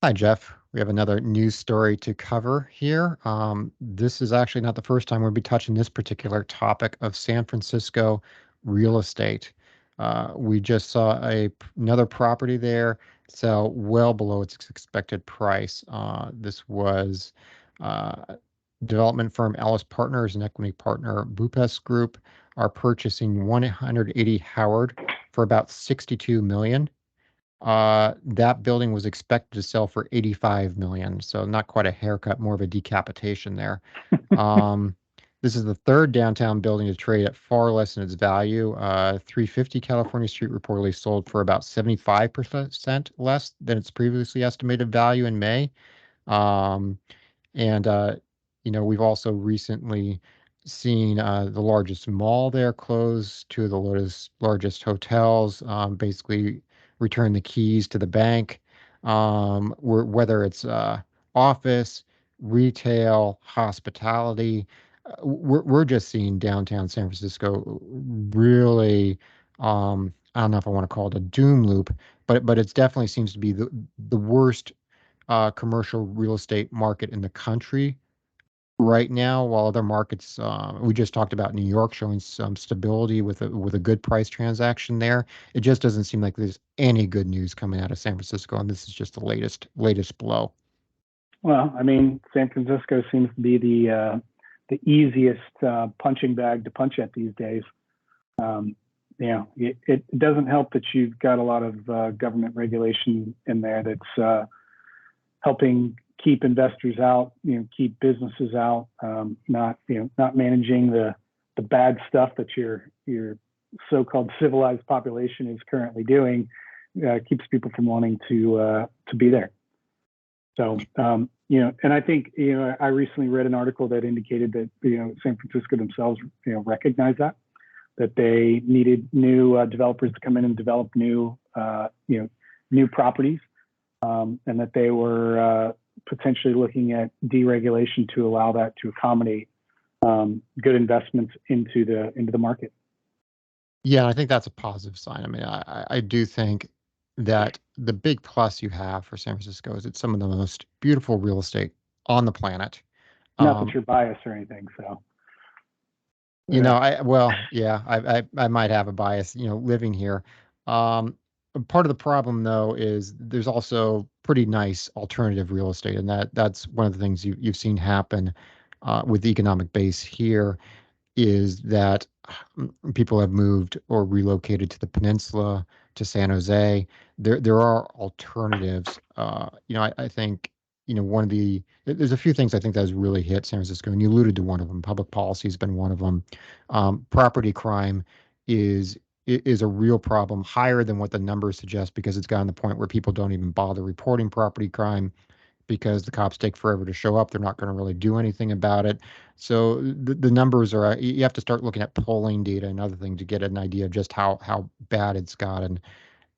Hi, Jeff. We have another news story to cover here. This is actually not the first time we'll be touching this particular topic of San Francisco real estate. We just saw another property there sell well below its expected price. This was uh, development firm Ellis Partners and equity partner Bupes Group are purchasing 180 Howard for about 62 million. That building was expected to sell for 85 million, so not quite a haircut, more of a decapitation there. Um, this is the third downtown building to trade at far less than its value. 350 California Street reportedly sold for about 75% less than its previously estimated value in May. Um, and we've also recently seen the largest mall there close, two of the largest hotels, basically return the keys to the bank. Whether it's office, retail, hospitality, we're just seeing downtown San Francisco really. I don't know if I want to call it a doom loop, but it definitely seems to be the worst commercial real estate market in the country right now, while other markets, we just talked about New York showing some stability with a good price transaction there. It just doesn't seem like there's any good news coming out of San Francisco, and this is just the latest blow. Well, I mean, San Francisco seems to be the easiest punching bag to punch at these days. It doesn't help that you've got a lot of government regulation in there that's helping keep investors out, keep businesses out, not managing the bad stuff that your so-called civilized population is currently doing, keeps people from wanting to be there. So, and I think, I recently read an article that indicated that, San Francisco themselves, recognize that they needed new developers to come in and develop new properties, and that they were potentially looking at deregulation to allow that to accommodate good investments into the market. Yeah, I think that's a positive sign. I mean, I do think that the big plus you have for San Francisco is it's some of the most beautiful real estate on the planet. Not that Um, you're biased or anything, so. yeah, I might have a bias, living here. Um, Part of the problem though is there's also pretty nice alternative real estate, and that's one of the things you've seen happen with the economic base here is that people have moved or relocated to the peninsula, to San Jose. There are alternatives. I think there's a few things I think that has really hit San Francisco, and you alluded to one of them. Public policy has been one of them. Property crime is is a real problem, higher than what the numbers suggest, because it's gotten to the point where people don't even bother reporting property crime because the cops take forever to show up. They're not going to really do anything about it. So the numbers are, you have to start looking at polling data and other things to get an idea of just how bad it's gotten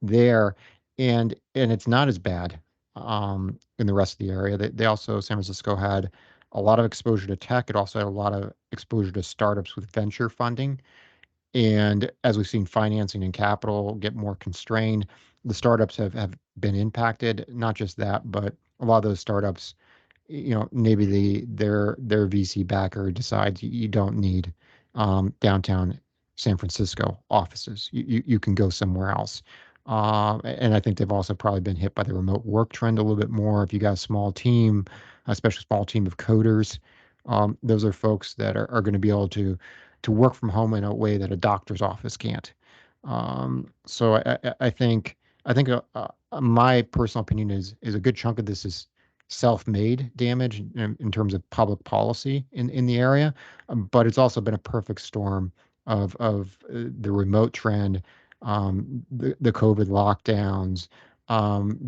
there. And it's not as bad in the rest of the area. They also, San Francisco had a lot of exposure to tech. It also had a lot of exposure to startups with venture funding. And as we've seen financing and capital get more constrained, the startups have been impacted. Not just that, but a lot of those startups, maybe their VC backer decides you don't need downtown San Francisco offices. You can go somewhere else. And I think they've also probably been hit by the remote work trend a little bit more. If you got a small team, especially a small team of coders, those are folks that are going to be able to work from home in a way that a doctor's office can't. So I think my personal opinion is a good chunk of this is self-made damage in terms of public policy in the area, but it's also been a perfect storm of the remote trend, the COVID lockdowns,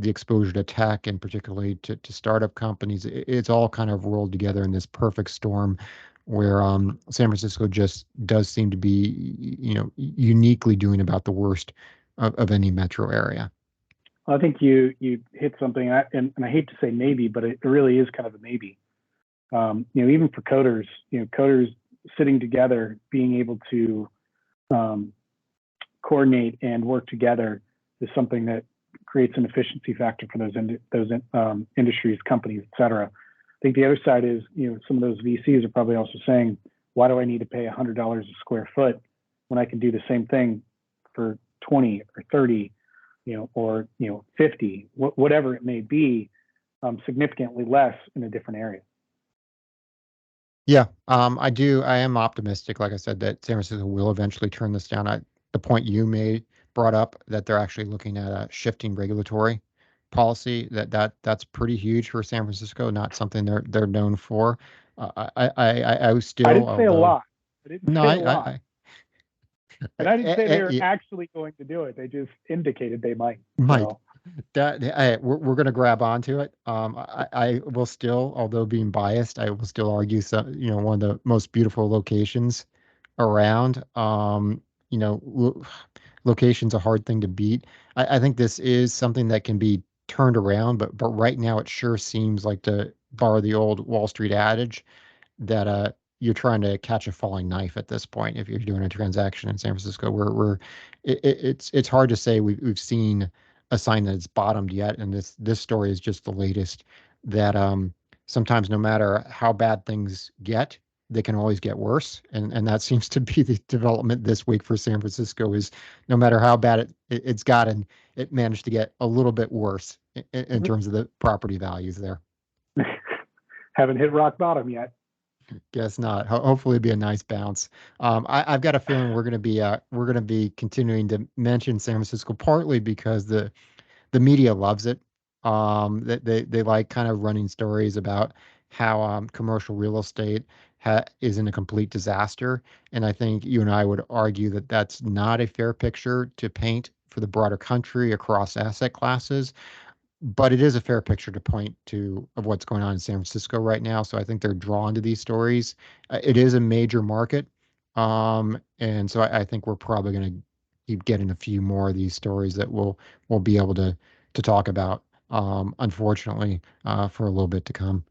the exposure to tech, and particularly to startup companies. It's all kind of rolled together in this perfect storm where San Francisco just does seem to be, uniquely doing about the worst of any metro area. I think you hit something, and I hate to say maybe, but it really is kind of a maybe. Even for coders, coders sitting together, being able to coordinate and work together is something that creates an efficiency factor for those industries, companies, et cetera. I think the other side is, some of those VCs are probably also saying, why do I need to pay $100 a square foot when I can do the same thing for 20 or 30, or 50, whatever it may be, significantly less in a different area. Yeah, I am optimistic, like I said, that San Francisco will eventually turn this down. The point you made brought up that they're actually looking at a shifting regulatory policy. That's pretty huge for San Francisco, not something they're known for. I was I still, didn't say a although lot. I didn't no, say a lot. And I didn't say they were yeah, actually going to do it. They just indicated they might. might. So We're going to grab onto it. I will still, although being biased, I will still argue one of the most beautiful locations around. Location's a hard thing to beat. I think this is something that can be turned around, but right now it sure seems like, to borrow the old Wall Street adage, that you're trying to catch a falling knife at this point if you're doing a transaction in San Francisco. It's hard to say we've seen a sign that it's bottomed yet, and this story is just the latest. That sometimes, no matter how bad things get, they can always get worse, and that seems to be the development this week for San Francisco. Is no matter how bad it's gotten, it managed to get a little bit worse in terms of the property values there. haven't hit rock bottom yet. Guess not. Hopefully, it'll be a nice bounce. I've got a feeling we're gonna be continuing to mention San Francisco, partly because the media loves it. They like kind of running stories about how commercial real estate is in a complete disaster, and I think you and I would argue that that's not a fair picture to paint for the broader country across asset classes, but it is a fair picture to point to of what's going on in San Francisco right now. So I think they're drawn to these stories. It is a major market, and so I think we're probably going to keep getting a few more of these stories that we'll be able to talk about. Unfortunately, for a little bit to come.